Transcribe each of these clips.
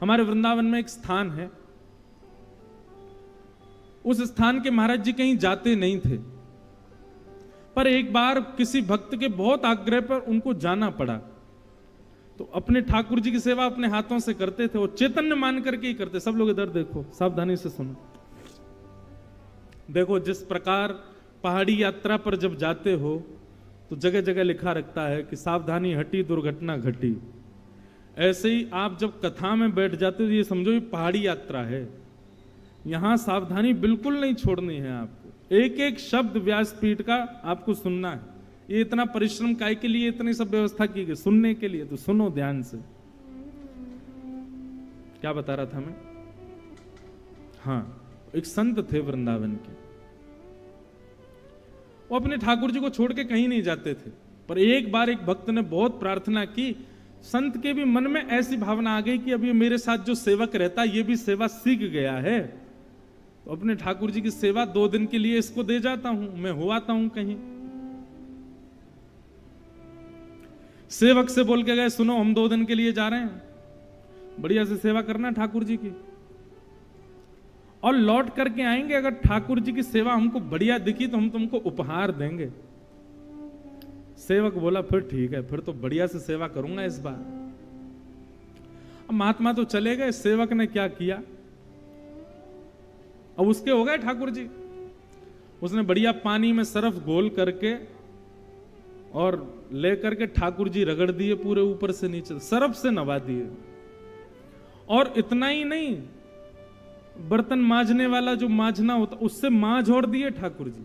हमारे वृंदावन में एक स्थान है, उस स्थान के महाराज जी कहीं जाते नहीं थे, पर एक बार किसी भक्त के बहुत आग्रह पर उनको जाना पड़ा। तो अपने ठाकुर जी की सेवा अपने हाथों से करते थे, वो चैतन्य मान करके ही करते। सब लोग इधर देखो, सावधानी से सुनो। देखो, जिस प्रकार पहाड़ी यात्रा पर जब जाते हो तो जगह जगह लिखा रखता है कि सावधानी हटी दुर्घटना घटी, ऐसे ही आप जब कथा में बैठ जाते हो ये समझो ये पहाड़ी यात्रा है, यहां सावधानी बिल्कुल नहीं छोड़नी है आपको। एक एक शब्द व्यासपीठ का आपको सुनना है। ये इतना परिश्रम काय के लिए, इतनी सब व्यवस्था की गई सुनने के लिए, तो सुनो ध्यान से। क्या बता रहा था मैं? हाँ, एक संत थे वृंदावन के, वो अपने ठाकुर जी को छोड़ के कहीं नहीं जाते थे, पर एक बार एक भक्त ने बहुत प्रार्थना की, संत के भी मन में ऐसी भावना आ गई कि अब ये मेरे साथ जो सेवक रहता है ये भी सेवा सीख गया है, तो अपने ठाकुर जी की सेवा 2 दिन के लिए इसको दे जाता हूं, मैं हो आता हूं कहीं। सेवक से बोल के गए, सुनो हम 2 दिन के लिए जा रहे हैं, बढ़िया से सेवा करना ठाकुर जी की, और लौट करके आएंगे, अगर ठाकुर जी की सेवा हमको बढ़िया दिखी तो हम तुमको उपहार देंगे। सेवक बोला फिर ठीक है, फिर तो बढ़िया से सेवा करूंगा इस बार। अब महात्मा तो चले गए, सेवक ने क्या किया, अब उसके हो गए ठाकुर जी, उसने बढ़िया पानी में सरफ घोल करके और लेकर के ठाकुर जी रगड़ दिए पूरे ऊपर से नीचे, सरफ से नवा दिए। और इतना ही नहीं, बर्तन मांजने वाला जो मांजना होता उससे मांझ और दिए ठाकुर जी।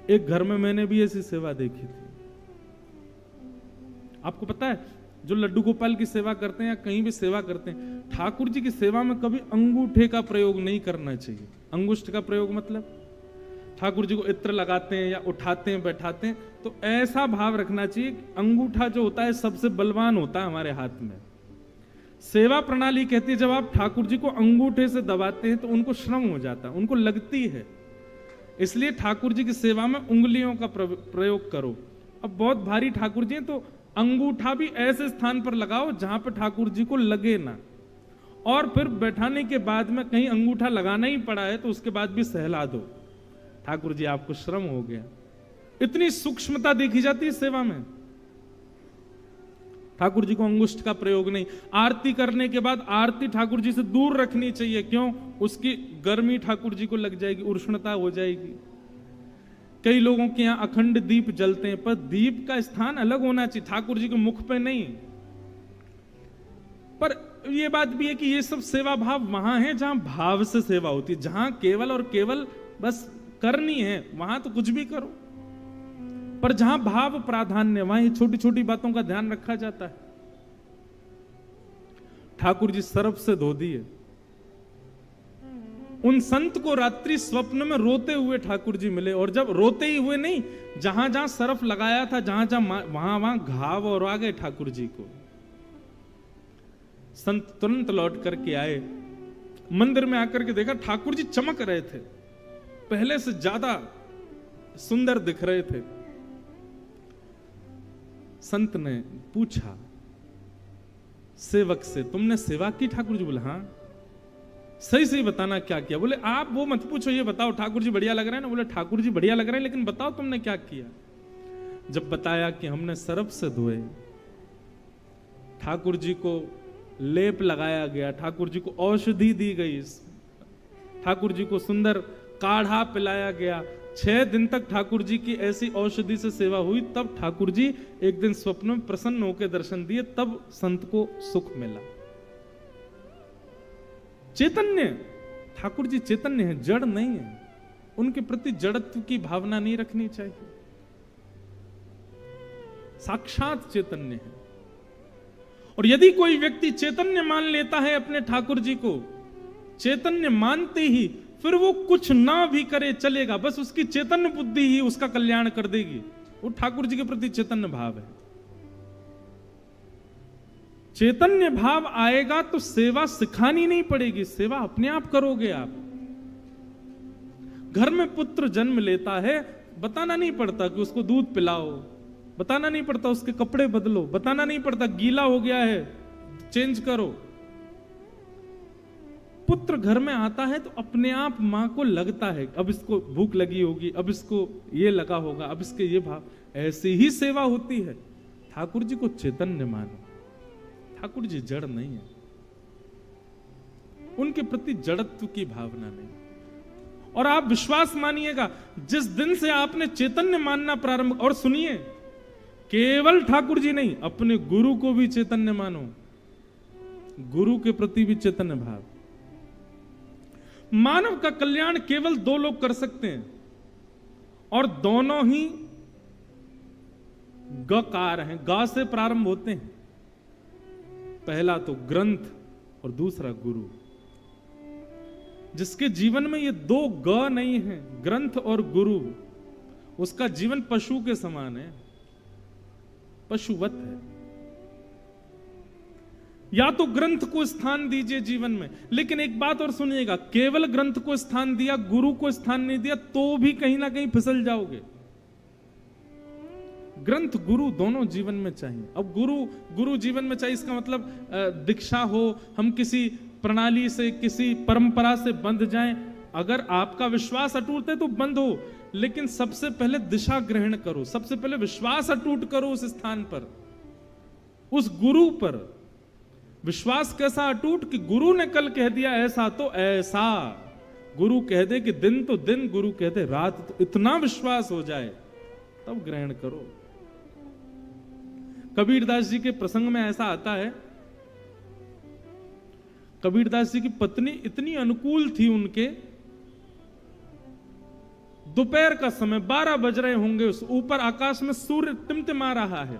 एक घर में मैंने भी ऐसी सेवा देखी थी। आपको पता है, जो लड्डू गोपाल की सेवा करते हैं या कहीं भी सेवा करते हैं, ठाकुर जी की सेवा में कभी अंगूठे का प्रयोग नहीं करना चाहिए। अंगुष्ठ का प्रयोग मतलब ठाकुर जी को इत्र लगाते हैं या उठाते हैं बैठाते हैं, तो ऐसा भाव रखना चाहिए कि अंगूठा जो होता है सबसे बलवान होता है हमारे हाथ में। सेवा प्रणाली कहती है जब आप ठाकुर जी को अंगूठे से दबाते हैं तो उनको श्रम हो जाता है, उनको लगती है, इसलिए ठाकुर जी की सेवा में उंगलियों का प्रयोग करो। अब बहुत भारी ठाकुर जी हैं तो अंगूठा भी ऐसे स्थान पर लगाओ जहां पर ठाकुर जी को लगे ना, और फिर बैठाने के बाद में कहीं अंगूठा लगाना ही पड़ा है तो उसके बाद भी सहला दो, ठाकुर जी आपको श्रम हो गया। इतनी सूक्ष्मता देखी जाती है सेवा में। ठाकुर जी को अंगुष्ठ का प्रयोग नहीं। आरती करने के बाद आरती ठाकुर जी से दूर रखनी चाहिए, क्यों? उसकी गर्मी ठाकुर जी को लग जाएगी, उष्णता हो जाएगी। कई लोगों के यहां अखंड दीप जलते हैं, पर दीप का स्थान अलग होना चाहिए, ठाकुर जी के मुख पे नहीं। पर यह बात भी है कि ये सब सेवा भाव वहां है जहां भाव से सेवा होती है, जहां केवल और केवल बस करनी है वहां तो कुछ भी करो, पर जहां भाव प्राधान्य वहां छोटी छोटी बातों का ध्यान रखा जाता है। ठाकुर जी सरफ से धो दिए। उन संत को रात्रि स्वप्न में रोते हुए ठाकुर जी मिले, और जब रोते ही हुए नहीं, जहां जहां सरफ लगाया था जहां जहां वहां वहां घाव और आ गए ठाकुर जी को। संत तुरंत लौट करके आए, मंदिर में आकर के देखा ठाकुर जी चमक रहे थे, पहले से ज्यादा सुंदर दिख रहे थे। संत ने पूछा सेवक से, तुमने सेवा की? ठाकुर जी बोले हाँ। सही सही बताना क्या किया? बोले आप वो मत पूछो, ये बताओ ठाकुर जी बढ़िया लग रहे हैं ना? बोले ठाकुर जी बढ़िया लग रहे हैं, लेकिन बताओ तुमने क्या किया? जब बताया कि हमने सरफ से धोए, ठाकुर जी को लेप लगाया गया, ठाकुर जी को औषधि दी गई, ठाकुर जी को सुंदर काढ़ा पिलाया गया, 6 दिन तक ठाकुर जी की ऐसी औषधि से सेवा हुई, तब ठाकुर जी एक दिन स्वप्न में प्रसन्न होकर दर्शन दिए, तब संत को सुख मिला। चैतन्य, ठाकुर जी चैतन्य है, जड़ नहीं है, उनके प्रति जड़त्व की भावना नहीं रखनी चाहिए, साक्षात चैतन्य है। और यदि कोई व्यक्ति चैतन्य मान लेता है अपने ठाकुर जी को, चैतन्य मानते ही फिर वो कुछ ना भी करे चलेगा, बस उसकी चैतन्य बुद्धि ही उसका कल्याण कर देगी, वो ठाकुर जी के प्रति चैतन्य भाव है। चैतन्य भाव आएगा तो सेवा सिखानी नहीं पड़ेगी, सेवा अपने आप करोगे आप। घर में पुत्र जन्म लेता है, बताना नहीं पड़ता कि उसको दूध पिलाओ, बताना नहीं पड़ता उसके कपड़े बदलो, बताना नहीं पड़ता गीला हो गया है चेंज करो। पुत्र घर में आता है तो अपने आप मां को लगता है अब इसको भूख लगी होगी, अब इसको ये लगा होगा, अब इसके ये भाव, ऐसी ही सेवा होती है। ठाकुर जी को चैतन्य मानो, ठाकुर जी जड़ नहीं है, उनके प्रति जड़त्व की भावना नहीं। और आप विश्वास मानिएगा, जिस दिन से आपने चैतन्य मानना प्रारंभ, और सुनिए, केवल ठाकुर जी नहीं, अपने गुरु को भी चैतन्य मानो, गुरु के प्रति भी चैतन्य भाव। मानव का कल्याण केवल दो लोग कर सकते हैं, और दोनों ही गकार हैं, गा से प्रारंभ होते हैं। पहला तो ग्रंथ और दूसरा गुरु। जिसके जीवन में ये दो ग नहीं है, ग्रंथ और गुरु, उसका जीवन पशु के समान है, पशुवत है। या तो ग्रंथ को स्थान दीजिए जीवन में, लेकिन एक बात और सुनिएगा, केवल ग्रंथ को स्थान दिया, गुरु को स्थान नहीं दिया, तो भी कहीं ना कहीं फिसल जाओगे। ग्रंथ गुरु दोनों जीवन में चाहिए। अब गुरु जीवन में चाहिए, इसका मतलब दीक्षा हो, हम किसी प्रणाली से, किसी परंपरा से बंध जाएं। अगर आपका विश्वास अटूट है तो बंद हो, लेकिन सबसे पहले दिशा ग्रहण करो, सबसे पहले विश्वास अटूट करो उस स्थान पर, उस गुरु पर। विश्वास कैसा अटूट कि गुरु ने कल कह दिया ऐसा तो ऐसा, गुरु कह दे कि दिन तो दिन, गुरु कह दे रात तो, इतना विश्वास हो जाए तब ग्रहण करो। कबीरदास जी के प्रसंग में ऐसा आता है, कबीरदास जी की पत्नी इतनी अनुकूल थी उनके, दोपहर का समय 12 बज रहे होंगे, उस ऊपर आकाश में सूर्य टिमटिमा रहा है,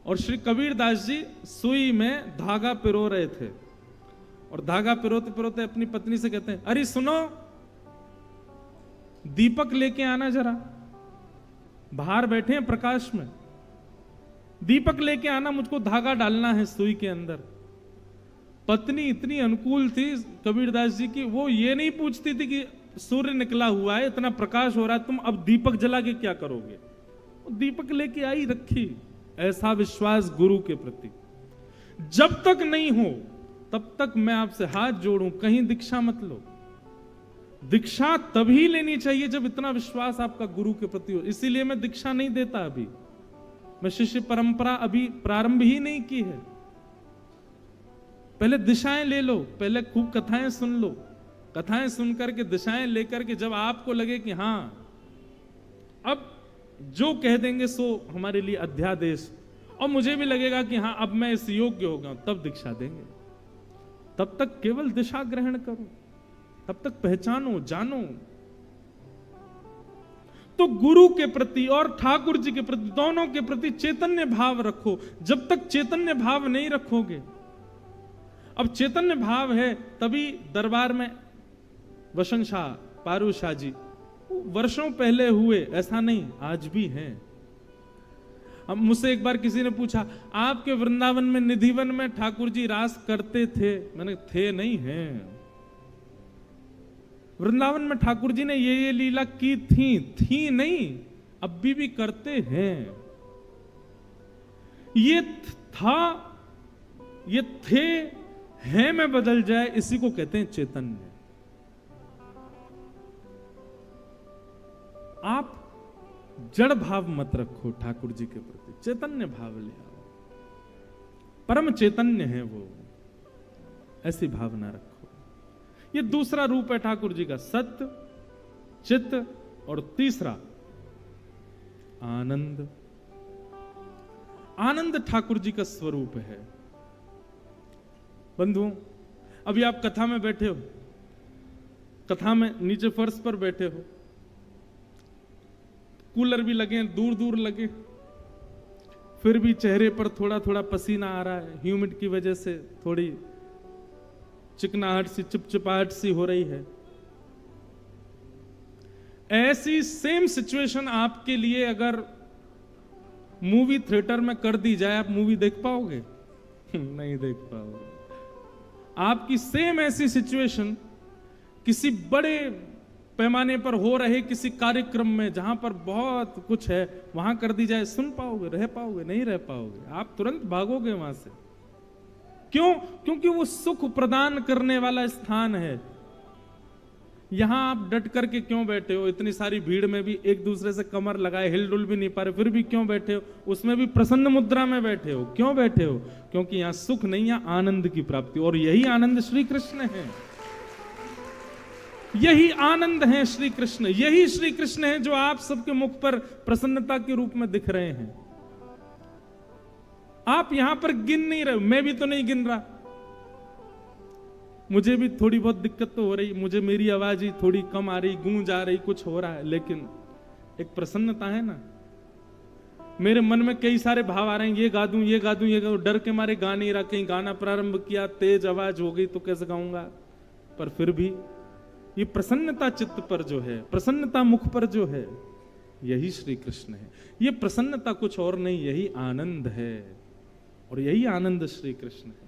और श्री कबीरदास जी सुई में धागा पिरो रहे थे, और धागा पिरोते पिरोते अपनी पत्नी से कहते हैं, अरे सुनो, दीपक लेके आना जरा, बाहर बैठे हैं प्रकाश में, दीपक लेके आना, मुझको धागा डालना है सुई के अंदर। पत्नी इतनी अनुकूल थी कबीरदास जी की, वो ये नहीं पूछती थी कि सूर्य निकला हुआ है, इतना प्रकाश हो रहा है, तुम अब दीपक जला के क्या करोगे, दीपक लेके आई, रखी। ऐसा विश्वास गुरु के प्रति। जब तक नहीं हो तब तक मैं आपसे हाथ जोड़ूं, कहीं दीक्षा मत लो। दीक्षा तभी लेनी चाहिए जब इतना विश्वास आपका गुरु के प्रति हो। इसीलिए मैं दीक्षा नहीं देता, अभी मैं शिष्य परंपरा अभी प्रारंभ ही नहीं की है। पहले दिशाएं ले लो, पहले खूब कथाएं सुन लो, कथाएं सुनकर के दिशाएं लेकर के जब आपको लगे कि हां अब जो कह देंगे सो हमारे लिए अध्यादेश, और मुझे भी लगेगा कि हां अब मैं इस योग्य हो गया हूं, तब दीक्षा देंगे। तब तक केवल दिशा ग्रहण करो, तब तक पहचानो, जानो। तो गुरु के प्रति और ठाकुर जी के प्रति, दोनों के प्रति चैतन्य भाव रखो। जब तक चैतन्य भाव नहीं रखोगे, अब चैतन्य भाव है तभी दरबार में वसंत शाह, पारू शाह जी वर्षों पहले हुए, ऐसा नहीं, आज भी हैं। अब मुझसे एक बार किसी ने पूछा, आपके वृंदावन में निधिवन में ठाकुर जी रास करते थे? मैंने थे नहीं, हैं। वृंदावन में ठाकुर जी ने ये लीला की थी नहीं, अब भी करते हैं। ये था, ये थे, हैं में बदल जाए, इसी को कहते हैं चैतन्य। आप जड़ भाव मत रखो ठाकुर जी के प्रति, चैतन्य भाव ले आओ। परम चैतन्य है वो, ऐसी भावना रखो। ये दूसरा रूप है ठाकुर जी का, सत्य, चित्त, और तीसरा आनंद। आनंद ठाकुर जी का स्वरूप है। बंधुओं, अभी आप कथा में बैठे हो, कथा में नीचे फर्श पर बैठे हो, कूलर भी लगे, दूर दूर लगे, फिर भी चेहरे पर थोड़ा थोड़ा पसीना आ रहा है, ह्यूमिड की वजह से थोड़ी चिकनाहट सी, चिपचिपाहट सी हो रही है। ऐसी सेम सिचुएशन आपके लिए अगर मूवी थिएटर में कर दी जाए, आप मूवी देख पाओगे? नहीं देख पाओगे। आपकी सेम ऐसी सिचुएशन किसी बड़े पैमाने पर हो रहे किसी कार्यक्रम में, जहां पर बहुत कुछ है, वहां कर दी जाए, सुन पाओगे, रह पाओगे? नहीं रह पाओगे, आप तुरंत भागोगे वहां से। क्यों? क्योंकि वो सुख प्रदान करने वाला स्थान है। यहां आप डट करके क्यों बैठे हो? इतनी सारी भीड़ में भी एक दूसरे से कमर लगाए हिलडुल भी नहीं पा रहे, फिर भी क्यों बैठे हो? उसमें भी प्रसन्न मुद्रा में बैठे हो, क्यों बैठे हो? क्योंकि यहां सुख नहीं, यहां आनंद की प्राप्ति, और यही आनंद श्री कृष्ण है। यही आनंद है श्री कृष्ण, यही श्री कृष्ण है जो आप सबके मुख पर प्रसन्नता के रूप में दिख रहे हैं। आप यहां पर गिन नहीं रहे, मैं भी तो नहीं गिन रहा, मुझे भी थोड़ी बहुत दिक्कत तो हो रही, मुझे मेरी आवाज ही थोड़ी कम आ रही, गूंज आ रही, कुछ हो रहा है, लेकिन एक प्रसन्नता है ना। मेरे मन में कई सारे भाव आ रहे हैं, ये गा दूं, ये गा दूं, ये गा दूं, डर के मारे गा नहीं रहा, कहीं गाना प्रारंभ किया तेज आवाज हो गई तो कैसे गाऊंगा। पर फिर भी ये प्रसन्नता चित्त पर जो है, प्रसन्नता मुख पर जो है, यही श्री कृष्ण है। ये प्रसन्नता कुछ और नहीं, यही आनंद है, और यही आनंद श्री कृष्ण है।